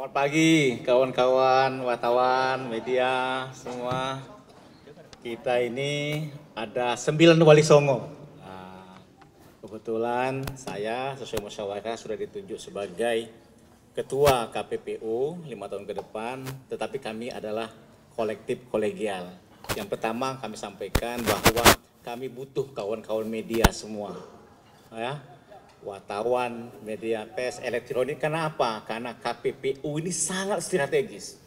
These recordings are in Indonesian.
Selamat pagi kawan-kawan, wartawan, media, semua. Kita ini ada 9 wali songo. Nah, kebetulan saya sesuai musyawarah sudah ditunjuk sebagai Ketua KPPU 5 tahun ke depan, tetapi kami adalah kolektif kolegial. Yang pertama kami sampaikan bahwa kami butuh kawan-kawan media semua. Ya, wartawan, media pers, elektronik. Karena apa? Karena KPPU ini sangat strategis.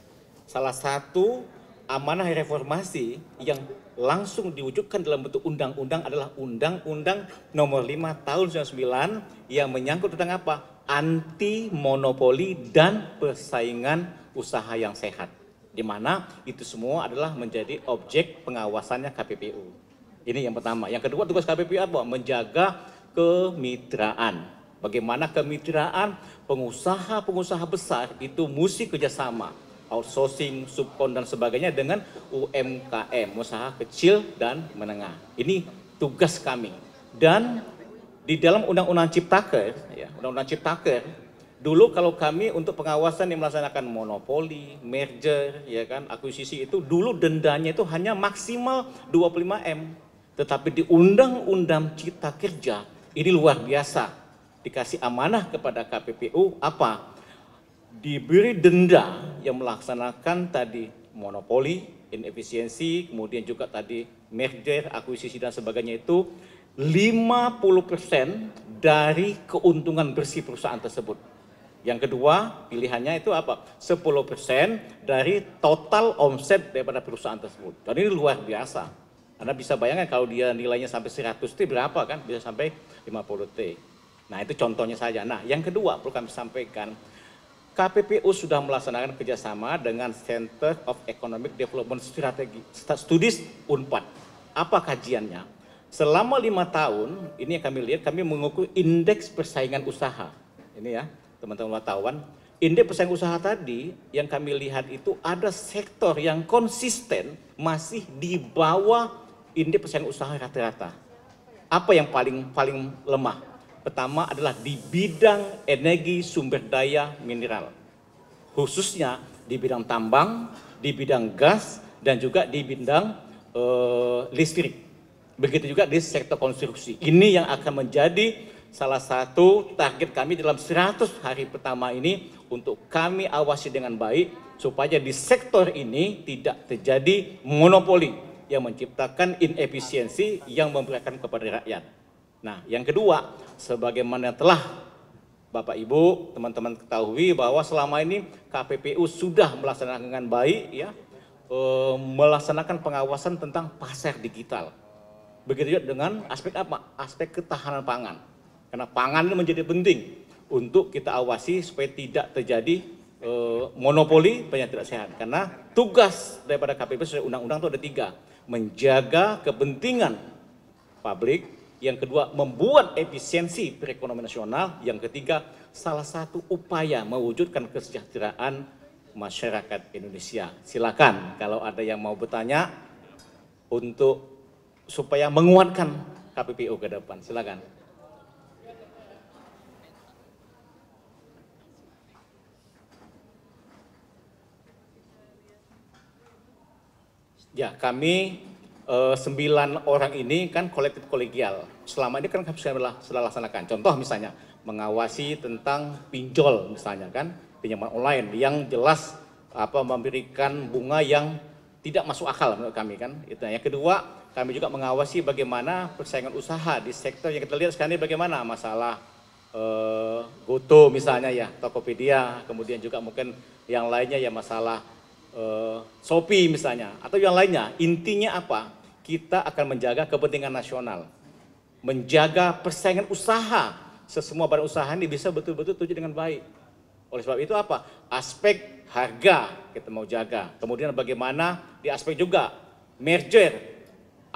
Salah satu amanah reformasi yang langsung diwujudkan dalam bentuk undang-undang adalah Undang-Undang Nomor 5 Tahun 99 yang menyangkut tentang apa? Anti monopoli dan persaingan usaha yang sehat. Di mana itu semua adalah menjadi objek pengawasannya KPPU. Ini yang pertama. Yang kedua, tugas KPPU apa? Menjaga kemitraan. Bagaimana kemitraan pengusaha-pengusaha besar itu mesti kerjasama, outsourcing, subkon dan sebagainya dengan UMKM, usaha kecil dan menengah. Ini tugas kami. Dan di dalam Undang-Undang Ciptaker, ya, Undang-Undang Ciptaker, dulu kalau kami untuk pengawasan yang melaksanakan monopoli, merger, ya kan, akuisisi itu dulu dendanya itu hanya maksimal 25M. Tetapi di Undang-Undang Cipta Kerja ini luar biasa, dikasih amanah kepada KPPU apa? Diberi denda yang melaksanakan tadi monopoli, inefisiensi, kemudian juga tadi merger, akuisisi dan sebagainya itu 50% dari keuntungan bersih perusahaan tersebut. Yang kedua pilihannya itu apa? 10% dari total omset daripada perusahaan tersebut. Dan ini luar biasa. Anda bisa bayangkan kalau dia nilainya sampai 100T berapa kan? Bisa sampai 50T. Nah itu contohnya saja. Nah yang kedua perlu kami sampaikan, KPPU sudah melaksanakan kerjasama dengan Center of Economic Development Strategy Studies UNPAD. Apa kajiannya? Selama 5 tahun ini yang kami lihat, kami mengukur indeks persaingan usaha. Ini ya teman-teman wartawan. Indeks persaingan usaha tadi yang kami lihat itu ada sektor yang konsisten masih di bawah indeks persaingan usaha rata-rata. Apa yang paling lemah? Pertama adalah di bidang energi sumber daya mineral. Khususnya di bidang tambang, di bidang gas, dan juga di bidang listrik. Begitu juga di sektor konstruksi. Ini yang akan menjadi salah satu target kami dalam 100 hari pertama ini untuk kami awasi dengan baik supaya di sektor ini tidak terjadi monopoli yang menciptakan inefisiensi yang memberikan kepada rakyat. Nah, yang kedua, sebagaimana telah Bapak Ibu, teman-teman ketahui bahwa selama ini KPPU sudah melaksanakan dengan baik ya, melaksanakan pengawasan tentang pasar digital. Begitu juga dengan aspek apa? Aspek ketahanan pangan. Karena pangan ini menjadi penting untuk kita awasi supaya tidak terjadi monopoli yang tidak sehat. Karena tugas daripada KPPU sesuai undang-undang itu ada 3. Menjaga kepentingan publik, yang kedua membuat efisiensi perekonomian nasional, yang ketiga salah satu upaya mewujudkan kesejahteraan masyarakat Indonesia. Silakan kalau ada yang mau bertanya untuk supaya menguatkan KPPU ke depan, silakan. Ya, kami 9 orang ini kan kolektif kolegial. Selama ini kan kami sudah laksanakan. Contoh misalnya mengawasi tentang pinjol misalnya kan, pinjaman online yang jelas apa memberikan bunga yang tidak masuk akal menurut kami kan. Itu yang kedua, kami juga mengawasi bagaimana persaingan usaha di sektor yang kita lihat sekarang ini, bagaimana masalah Goto misalnya ya, Tokopedia, kemudian juga mungkin yang lainnya ya masalah Shopee misalnya, atau yang lainnya. Intinya apa? Kita akan menjaga kepentingan nasional, menjaga persaingan usaha, semua barang usaha ini bisa betul-betul terwujud dengan baik. Oleh sebab itu apa? Aspek harga kita mau jaga, kemudian bagaimana di aspek juga merger,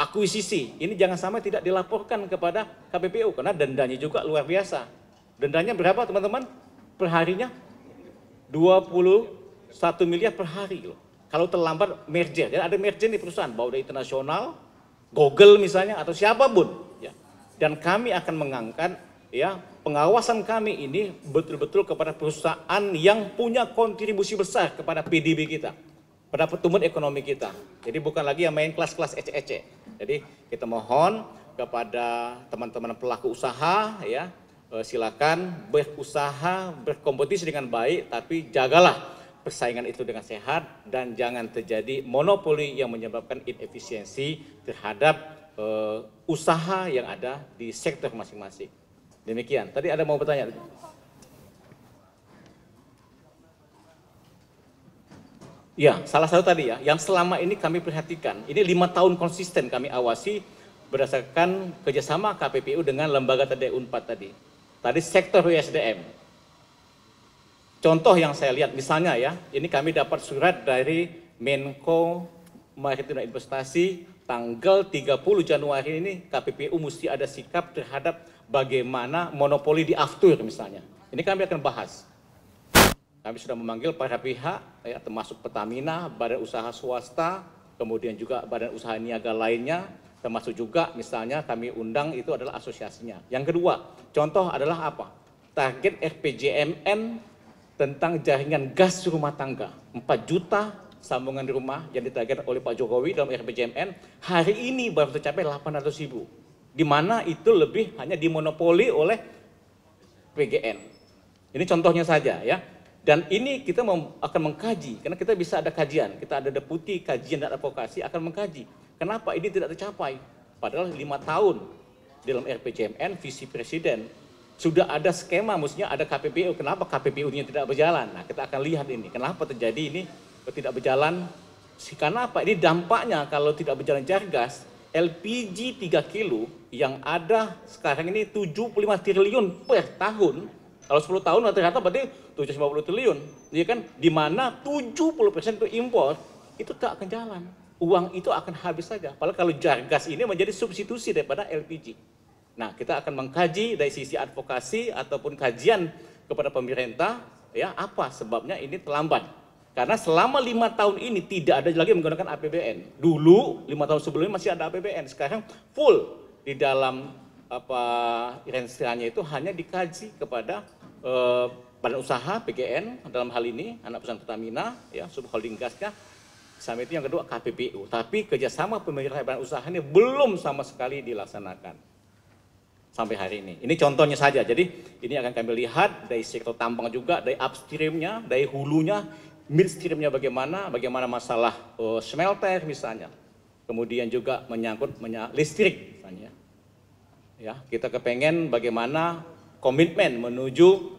akuisisi, ini jangan sampai tidak dilaporkan kepada KPPU, karena dendanya juga luar biasa. Dendanya berapa teman-teman? Per harinya 21 miliar per hari loh. Kalau terlambat merger, dan ada merger di perusahaan, baik dari internasional, Google misalnya, atau siapapun. Ya. Dan kami akan mengangkat ya pengawasan kami ini betul-betul kepada perusahaan yang punya kontribusi besar kepada PDB kita, pada pertumbuhan ekonomi kita. Jadi bukan lagi yang main kelas-kelas ece-ece. Jadi kita mohon kepada teman-teman pelaku usaha, ya, silakan berusaha, berkompetisi dengan baik, tapi jagalah persaingan itu dengan sehat dan jangan terjadi monopoli yang menyebabkan inefisiensi terhadap usaha yang ada di sektor masing-masing. Demikian. Tadi ada mau bertanya? Ya, salah satu tadi ya, yang selama ini kami perhatikan, ini 5 tahun konsisten kami awasi berdasarkan kerjasama KPPU dengan lembaga tadi UNPAD tadi. Tadi sektor USDM. Contoh yang saya lihat misalnya ya, ini kami dapat surat dari Menko Maritim dan Investasi tanggal 30 Januari ini KPPU mesti ada sikap terhadap bagaimana monopoli di aftur misalnya. Ini kami akan bahas. Kami sudah memanggil para pihak, ya, termasuk Pertamina, badan usaha swasta, kemudian juga badan usaha niaga lainnya, termasuk juga misalnya kami undang itu adalah asosiasinya. Yang kedua, contoh adalah apa? Target RPJMN tentang jaringan gas rumah tangga, 4 juta sambungan rumah yang ditargetkan oleh Pak Jokowi dalam RPJMN, hari ini baru tercapai 800.000. Di mana itu lebih hanya dimonopoli oleh PGN. Ini contohnya saja ya. Dan ini kita akan mengkaji, karena kita bisa ada kajian, kita ada deputi kajian dan advokasi akan mengkaji. Kenapa ini tidak tercapai? Padahal 5 tahun dalam RPJMN visi presiden sudah ada skema, mestinya ada KPPU. Kenapa KPPU-nya tidak berjalan? Nah, kita akan lihat ini. Kenapa terjadi ini tidak berjalan? Karena apa? Ini dampaknya kalau tidak berjalan jar-gas, LPG 3 kilo yang ada sekarang ini 75 triliun per tahun. Kalau 10 tahun rata-rata berarti 750 triliun. Ya kan? Di mana 70% itu impor, itu tak akan jalan. Uang itu akan habis saja. Padahal kalau jar-gas ini menjadi substitusi daripada LPG. Nah, kita akan mengkaji dari sisi advokasi ataupun kajian kepada pemerintah, ya, apa sebabnya ini terlambat. Karena selama 5 tahun ini tidak ada lagi menggunakan APBN. Dulu 5 tahun sebelumnya masih ada APBN, sekarang full di dalam iurannya itu hanya dikaji kepada badan usaha PGN dalam hal ini anak perusahaan Pertamina, ya, subholding gasnya. Sama itu yang kedua KPPU. Tapi kerjasama pemerintah badan usaha ini belum sama sekali dilaksanakan sampai hari ini. Ini contohnya saja. Jadi ini akan kami lihat dari sektor tambang juga, dari upstreamnya, dari hulunya, midstreamnya bagaimana masalah smelter misalnya. Kemudian juga menyangkut listrik misalnya. Ya, kita kepengen bagaimana komitmen menuju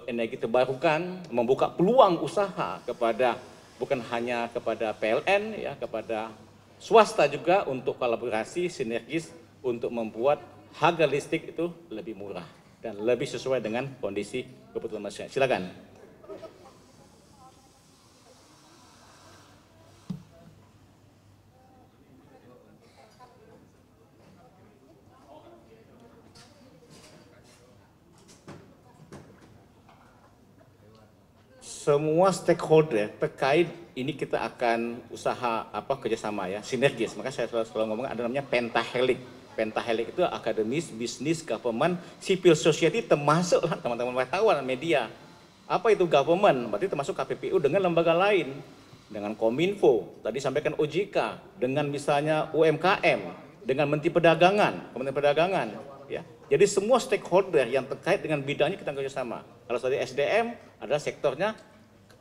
energi terbarukan, membuka peluang usaha kepada bukan hanya kepada PLN, ya, kepada swasta juga untuk kolaborasi sinergis untuk membuat harga listrik itu lebih murah dan lebih sesuai dengan kondisi kebutuhan masyarakat. Silakan. Semua stakeholder terkait ini kita akan usaha kerjasama ya, sinergis. Maka saya selalu ngomong ada namanya pentahelix. Pentahelix itu akademis, bisnis, government, civil society, termasuk teman-teman wartawan, media. Apa itu government? Berarti termasuk KPPU dengan lembaga lain, dengan Kominfo, tadi sampaikan OJK, dengan misalnya UMKM, dengan Menteri Perdagangan, Kementerian Perdagangan. Ya. Jadi semua stakeholder yang terkait dengan bidangnya kita kerjasama. Kalau tadi SDM adalah sektornya,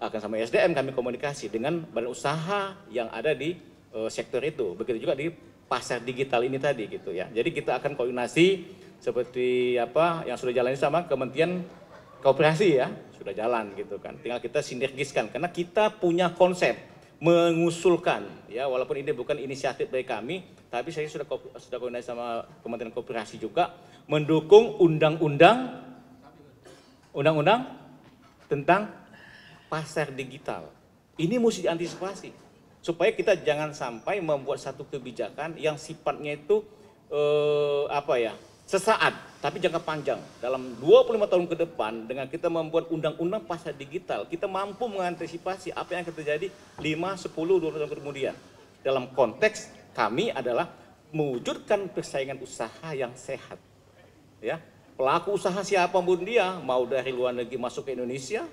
akan sama SDM kami komunikasi dengan badan usaha yang ada di sektor itu. Begitu juga di pasar digital ini tadi gitu ya. Jadi kita akan koordinasi seperti apa yang sudah jalan sama Kementerian Koperasi ya, sudah jalan gitu kan. Tinggal kita sinergiskan karena kita punya konsep mengusulkan ya, walaupun ini bukan inisiatif dari kami, tapi saya sudah koordinasi sama Kementerian Koperasi juga mendukung undang-undang tentang pasar digital. Ini mesti diantisipasi supaya kita jangan sampai membuat satu kebijakan yang sifatnya itu sesaat tapi jangka panjang. Dalam 25 tahun ke depan dengan kita membuat undang-undang pasar digital, kita mampu mengantisipasi apa yang akan terjadi 5, 10, 20 tahun kemudian. Dalam konteks kami adalah mewujudkan persaingan usaha yang sehat. Ya. pelaku usaha siapapun dia, mau dari luar negeri masuk ke Indonesia,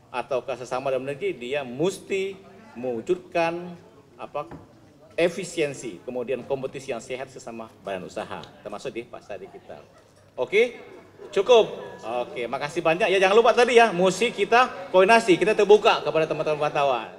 ataukah sesama dalam negeri, dia mesti mewujudkan efisiensi, kemudian kompetisi yang sehat sesama badan usaha, termasuk di pasar digital. Oke, cukup. Oke, makasih banyak ya. Jangan lupa tadi ya, musik kita koordinasi, kita terbuka kepada teman-teman wartawan.